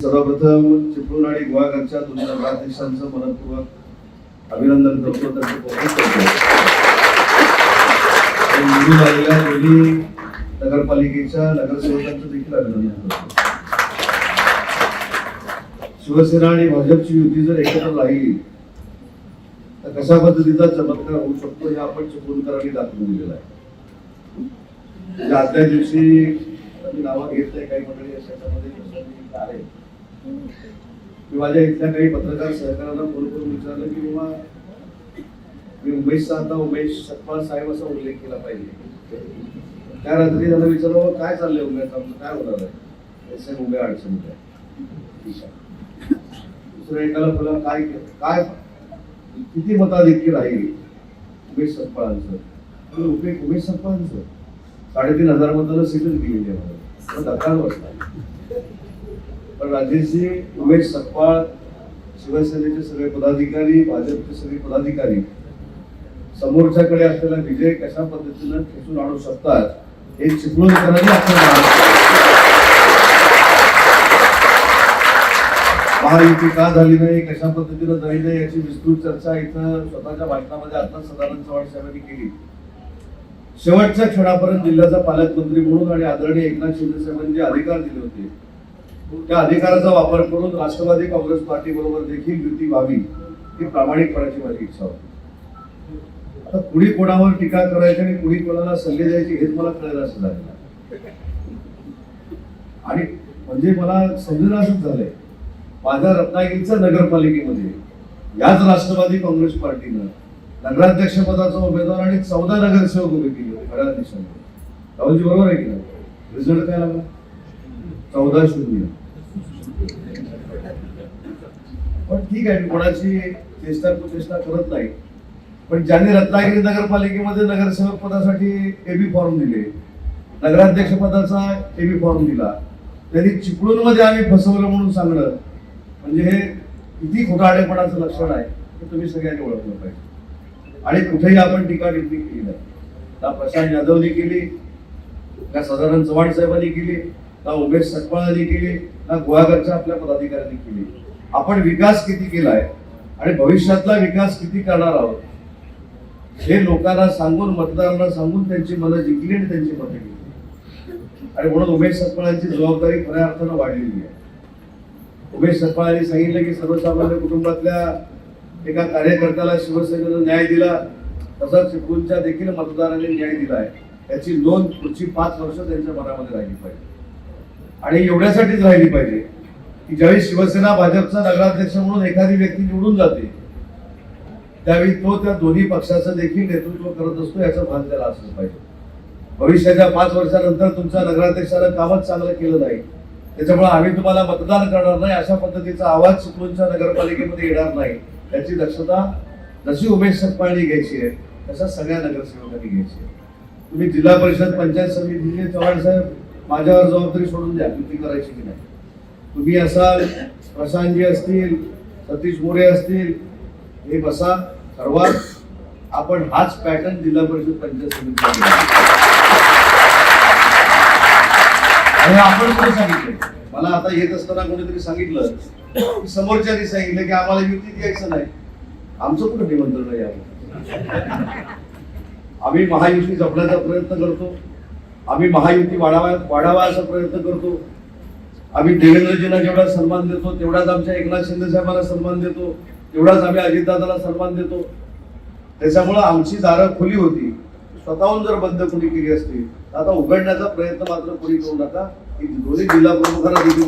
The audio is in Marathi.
सर्वप्रथम चिपळूण आणि गोवाघरच्या दोन्ही नगराध्यक्षांचं मनपूर्वक अभिनंदन करतो. त्यांचं कौतुक करतो. निवडून आलेल्या दोन्ही नगरपालिकेच्या नगरसेवकांचं देखील अभिनंदन करतो. शिवसेना आणि भाजपची युती जर एकत्र राहिली तर कशा पद्धतीचा चमत्कार होऊ शकतो हे आपण चिपळूणकरांनी दाखवून दिलेला आहे. आजच्या दिवशी मी नावं घेत नाही, काही मंडळी अशामध्ये आले. मी माझ्या इथल्या काही पत्रकार सहकाऱ्यांना फोन करून विचारलं की बाबा मी उमेशचा आता उमेश सतपाल साहेब असा उल्लेख केला पाहिजे. त्या रात्री त्यांना विचारलं काय चाललंय उमेश, आमचं काय होणार आहे, उभ्या अडचणीत आहे. दुसऱ्या एकाला बोला काय काय किती मताधिक्य राहील उमेश सतपाळांचं. उमेश सतपाळांचं 3,500 मताला सीटच गेलेली आहे. धक्का बसला. पण राजेशजी उमेश सतपाळ, शिवसेनेचे सगळे पदाधिकारी, भाजपचे सगळे पदाधिकारी समोरच्याकडे असलेला विजय कशा पद्धतीनं खेचून आणू शकतात हे चिपळूणकरांनी आपल्याला महायुती का झाली नाही, कशा पद्धतीनं झाली नाही याची विस्तृत चर्चा इथं स्वतःच्या भाषणामध्ये आता सदानंद चव्हाण साहेबांनी केली. शेवटच्या क्षणापर्यंत जिल्ह्याचा पालकमंत्री म्हणून आणि आदरणीय एकनाथ शिंदे साहेबांनी जे अधिकार दिले होते त्या अधिकाराचा वापर करून राष्ट्रवादी काँग्रेस पार्टी बरोबर देखील युती व्हावी ही प्रामाणिकपणाची माझी इच्छा होती. आता कुणी कोणावर टीका करायची आणि कुणी कोणाला सल्ले द्यायचे हेच मला कळलं असं झालं. आणि म्हणजे मला समजलं असंच झालंय, माझ्या रत्नागिरीच्या नगरपालिकेमध्ये याच राष्ट्रवादी काँग्रेस पार्टीनं नगराध्यक्ष पदाचा उमेदवार आणि 14 नगरसेवक उभे केले होते खऱ्या दिशेने. राहुलजी बरोबर आहे की नाही? रिझल्ट काय लागला? 14-0. पण ठीक आहे, मी कोणाची चेष्टा करत नाही. पण ज्यांनी रत्नागिरी नगरपालिकेमध्ये नगरसेवक पदासाठी एबी फॉर्म दिले, नगराध्यक्ष पदाचा एबी फॉर्म दिला, त्यांनी चिपळूण मध्ये आम्ही फसवलं म्हणून सांगणं म्हणजे हे किती खोटारडेपणाचं लक्षण आहे हे तुम्ही सगळ्यांनी ओळखलं पाहिजे. आणि कुठेही आपण टीका टिप्पणी केली नाही. ना प्रशांत यादवनी केली, ना सदानंद चव्हाण साहेबांनी केली, ना उमेश सतपाळांनी केली, ना गोवाघरच्या आपल्या पदाधिकाऱ्यांनी केली. आपण विकास किती केलाय आणि भविष्यातला विकास किती करणार आहोत हे लोकांना सांगून, मतदारांना सांगून त्यांची मनं जिंकली आणि त्यांची मतं घेतली. आणि म्हणून उमेश सतपाळांची जबाबदारी खऱ्या अर्थानं वाढलेली आहे. उमेश सतपाळांनी सांगितलं की सर्वसामान्य कुटुंबातल्या एका कार्यकर्त्याला शिवसेनेनं न्याय दिला, तसाच चिपळूणच्या देखील मतदारांनी न्याय दिलाय. याची नोंद पुढची 5 वर्ष त्यांच्या मनामध्ये राहिली पाहिजे. आणि एवढ्यासाठीच राहिली पाहिजे की ज्यावेळी शिवसेना भाजपचा नगराध्यक्ष म्हणून एखादी व्यक्ती निवडून जाते त्यावेळी तो त्या दोन्ही पक्षाचं देखील नेतृत्व करत असतो याचं भान त्याला असलं पाहिजे. भविष्याच्या 5 वर्षानंतर तुमच्या नगराध्यक्षानं कामच चांगलं केलं नाही, त्याच्यामुळे आम्ही तुम्हाला मतदान करणार नाही अशा पद्धतीचा आवाज चिपळूणच्या नगरपालिकेमध्ये येणार नाही याची दक्षता जशी उमेश सतपाळांनी घ्यायची आहे तशा सगळ्या नगरसेवकांनी घ्यायची आहे. तुम्ही जिल्हा परिषद पंचायत समितीचे चव्हाण साहेब माझ्यावर जबाबदारी सोडून द्या, युती करायची की नाही. तुम्ही असाल, प्रशांतजी असतील, सतीश मोरे असतील, हे बसा, ठरवा. आपण हाच पॅटर्न जिल्हा परिषद पंचायत समिती आणि आपण कोणी सांगितलं, मला आता येत असताना कोणीतरी सांगितलं, समोरच्यानी सांगितलं की आम्हाला युती द्यायचं नाही. आमचं कुठं निमंत्रण नाही आहे. आम्ही महायुती जपण्याचा प्रयत्न करतो, आम्ही महायुती वाढावा असा प्रयत्न करतो. आम्ही देवेंद्रजींना जेवढा सन्मान देतो तेवढाच आमच्या एकनाथ शिंदे साहेबांना सन्मान देतो, तेवढाच आम्ही अजितदादाला सन्मान देतो. त्याच्यामुळे आमची दारं खुली होती. स्वतःहून जर बंद कोणी केली असती आता उघडण्याचा प्रयत्न मात्र कोणी करू नका. दोन्ही जिल्हा प्रमुखांना देखील